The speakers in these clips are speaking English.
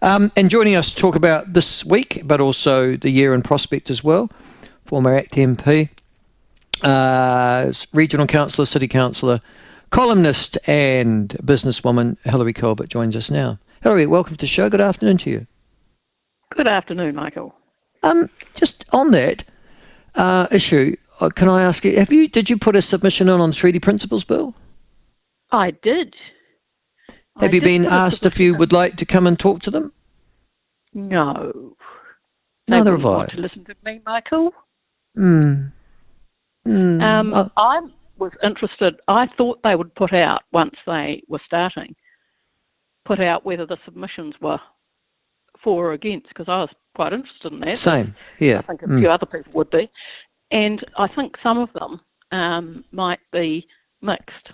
And joining us to talk about this week, but also the year in prospect as well, former ACT MP, regional councillor, city councillor, columnist and businesswoman Hilary Calvert joins us now. Hilary, welcome to the show. Good afternoon to you. Good afternoon, Michael. Just on that issue, can I ask you, did you put a submission in on the Treaty Principles Bill? I did. Have you been asked if you would like to come and talk to them? No. Neither have I. Want to listen to me, Michael? I was interested. I thought they would put out, once they were starting, put out whether the submissions were for or against, because I was quite interested in that. Same, yeah. I think a few other people would be. And I think some of them might be mixed.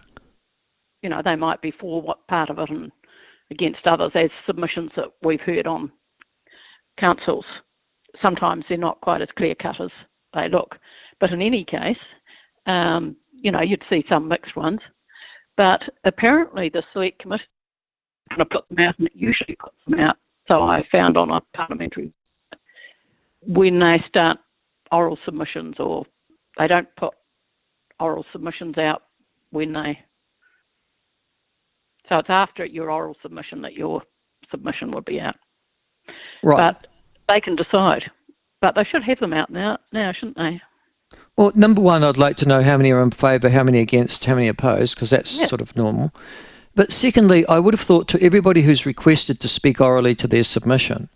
You know, they might be for what part of it and against others, as submissions that we've heard on councils. Sometimes they're not quite as clear-cut as they look. But in any case, you know, you'd see some mixed ones. But apparently the Select Committee is going to put them out, and it usually puts them out. So I found on a parliamentary, when they start oral submissions, or they don't put oral submissions out when they... So it's after your oral submission that your submission would be out. Right. But they can decide. But they should have them out now shouldn't they? Well, number one, I'd like to know how many are in favour, how many against, how many opposed, because that's sort of normal. But secondly, I would have thought to everybody who's requested to speak orally to their submission,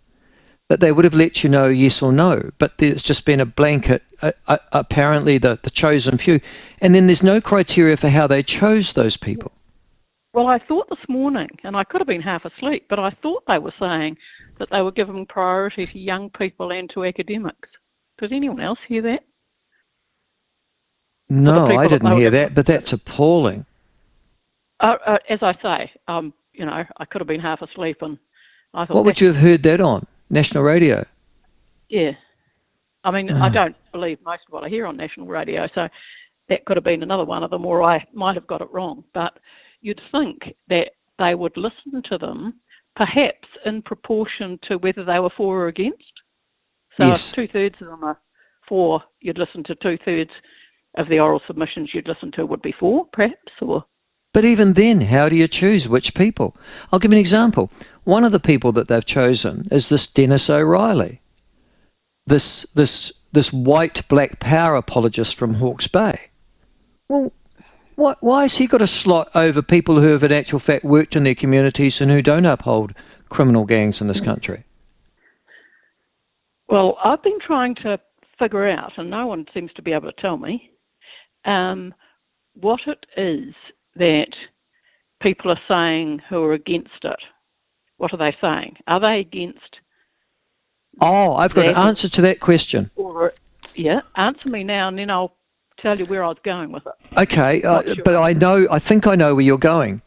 that they would have let you know yes or no. But there's just been a blanket, apparently the chosen few. And then there's no criteria for how they chose those people. Well, I thought this morning, and I could have been half asleep, but I thought they were saying that they were giving priority to young people and to academics. Did anyone else hear that? No, I didn't hear that, but that's appalling. As I say, you know, I could have been half asleep, and I thought... What would you have heard that on? National radio? Yeah. I mean, I don't believe most of what I hear on national radio, so that could have been another one of them, or I might have got it wrong. But you'd think that they would listen to them, perhaps in proportion to whether they were for or against. So yes. If two-thirds of them are for, you'd listen to two-thirds of the oral submissions you'd listen to would be for, perhaps, or... But even then, how do you choose which people? I'll give you an example. One of the people that they've chosen is this Dennis O'Reilly, this white black power apologist from Hawke's Bay. Well, why has he got a slot over people who have in actual fact worked in their communities and who don't uphold criminal gangs in this country? Well, I've been trying to figure out, and no one seems to be able to tell me, what it is that people are saying who are against it. What are they saying? Are they against... Oh, I've got an answer to that question. Or, yeah, answer me now and then I'll tell you where I was going with it. Okay, but I think I know where you're going.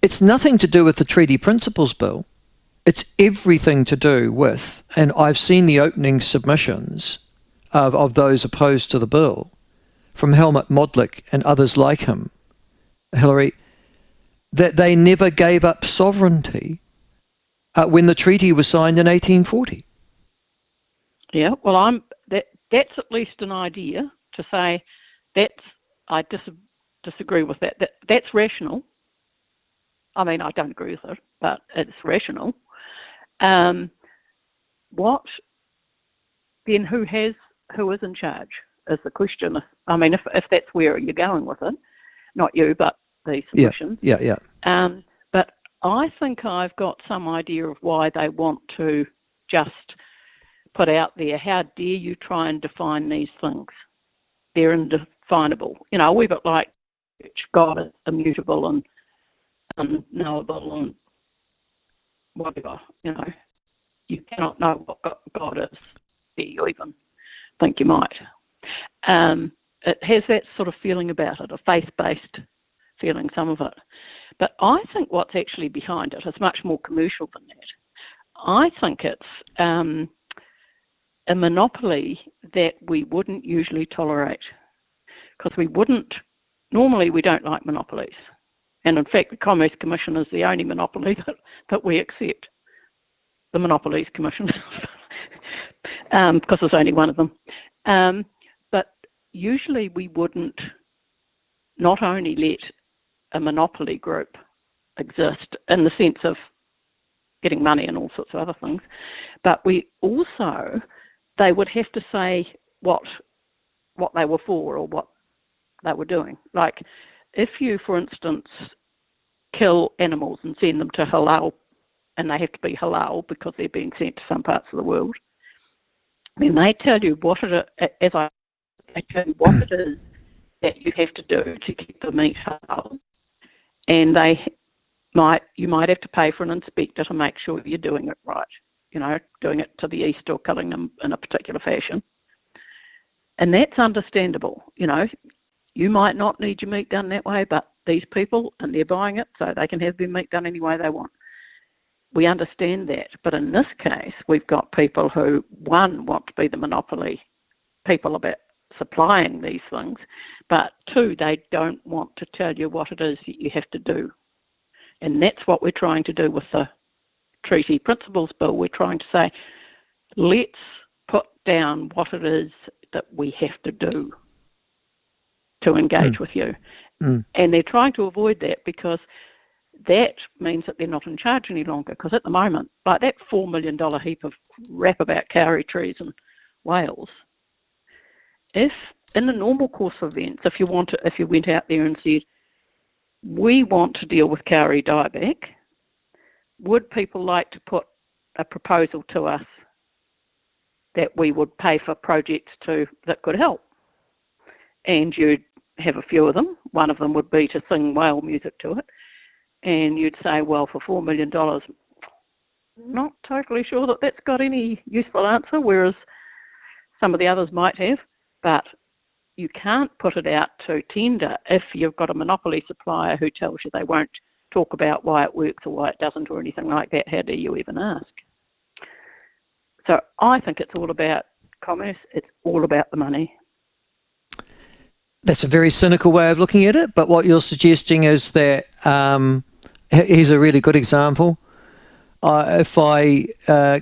It's nothing to do with the Treaty Principles Bill. It's everything to do with, and I've seen the opening submissions of those opposed to the bill, from Helmut Modlik and others like him, Hilary, that they never gave up sovereignty when the treaty was signed in 1840. Yeah, well, that's at least an idea to say I disagree with that. That's rational. I mean, I don't agree with it, but it's rational. What then? Who is in charge? Is the question. I mean, if that's where you're going with it, not you, but the submission. Yeah. But I think I've got some idea of why they want to just put out there, how dare you try and define these things? They're indefinable. You know, we've got like God is immutable and unknowable and whatever. You know, you cannot know what God is. You even think you might. It has that sort of feeling about it, a faith-based feeling, some of it. But I think what's actually behind it is much more commercial than that. I think it's a monopoly that we wouldn't usually tolerate, because normally we don't like monopolies. And in fact, the Commerce Commission is the only monopoly that we accept. the Monopolies Commission, because there's only one of them. But usually we wouldn't not only let a monopoly group exist in the sense of getting money and all sorts of other things, but they would have to say what they were for or what they were doing. Like, if you, for instance, kill animals and send them to halal, and they have to be halal because they're being sent to some parts of the world, then they tell you what it is, they tell you what it is that you have to do to keep the meat halal, and you might have to pay for an inspector to make sure you're doing it right, doing it to the east or killing them in a particular fashion. And that's understandable. You might not need your meat done that way, but these people, and they're buying it, so they can have their meat done any way they want. We understand that. But in this case, we've got people who, one, want to be the monopoly people about supplying these things, but two, they don't want to tell you what it is that you have to do. And that's what we're trying to do with the Treaty Principles Bill. We're trying to say, let's put down what it is that we have to do to engage with you. And they're trying to avoid that because that means that they're not in charge any longer. Because at the moment, like that $4 million heap of rap about kauri trees in Wales, if in the normal course of events, if you went out there and said, we want to deal with kauri dieback, would people like to put a proposal to us that we would pay for projects that could help? And you'd have a few of them. One of them would be to sing whale music to it. And you'd say, well, for $4 million, not totally sure that that's got any useful answer, whereas some of the others might have. But you can't put it out to tender if you've got a monopoly supplier who tells you they won't talk about why it works or why it doesn't or anything like that. How do you even ask? So I think it's all about commerce. It's all about the money. That's a very cynical way of looking at it, but what you're suggesting is that, here's a really good example. If I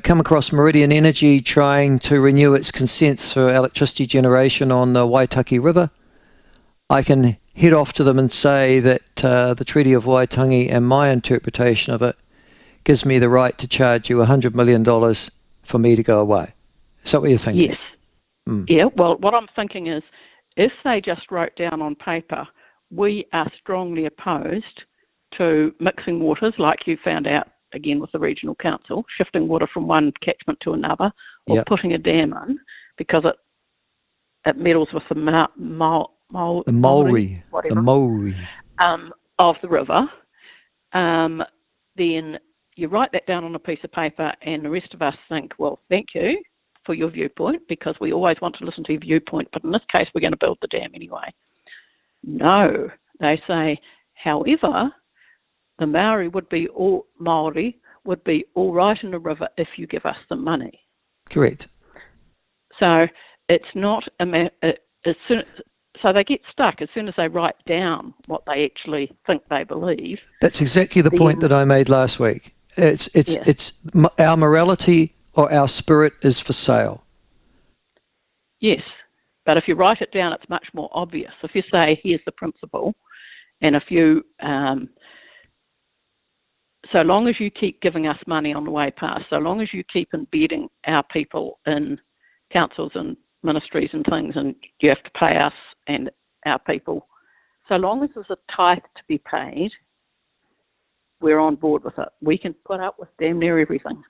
come across Meridian Energy trying to renew its consents for electricity generation on the Waitaki River, I can head off to them and say that the Treaty of Waitangi and my interpretation of it gives me the right to charge you $100 million for me to go away. Is that what you're thinking? Yes. Yeah, well, what I'm thinking is, if they just wrote down on paper, we are strongly opposed to mixing waters, like you found out again with the regional council, shifting water from one catchment to another, or putting a dam in because it meddles with the Maori of the river, then you write that down on a piece of paper and the rest of us think, well, thank you for your viewpoint, because we always want to listen to your viewpoint, but in this case we're going to build the dam anyway. No, they say, however, the Maori would be all right in the river if you give us the money. Correct. So it's not so they get stuck as soon as they write down what they actually think they believe. That's exactly the point that I made last week. It's our morality or our spirit is for sale. Yes, but if you write it down, it's much more obvious. If you say, here's the principle, and if you, so long as you keep giving us money on the way past, so long as you keep embedding our people in councils and ministries and things, and you have to pay us and our people, so long as there's a tithe to be paid, we're on board with it. We can put up with damn near everything.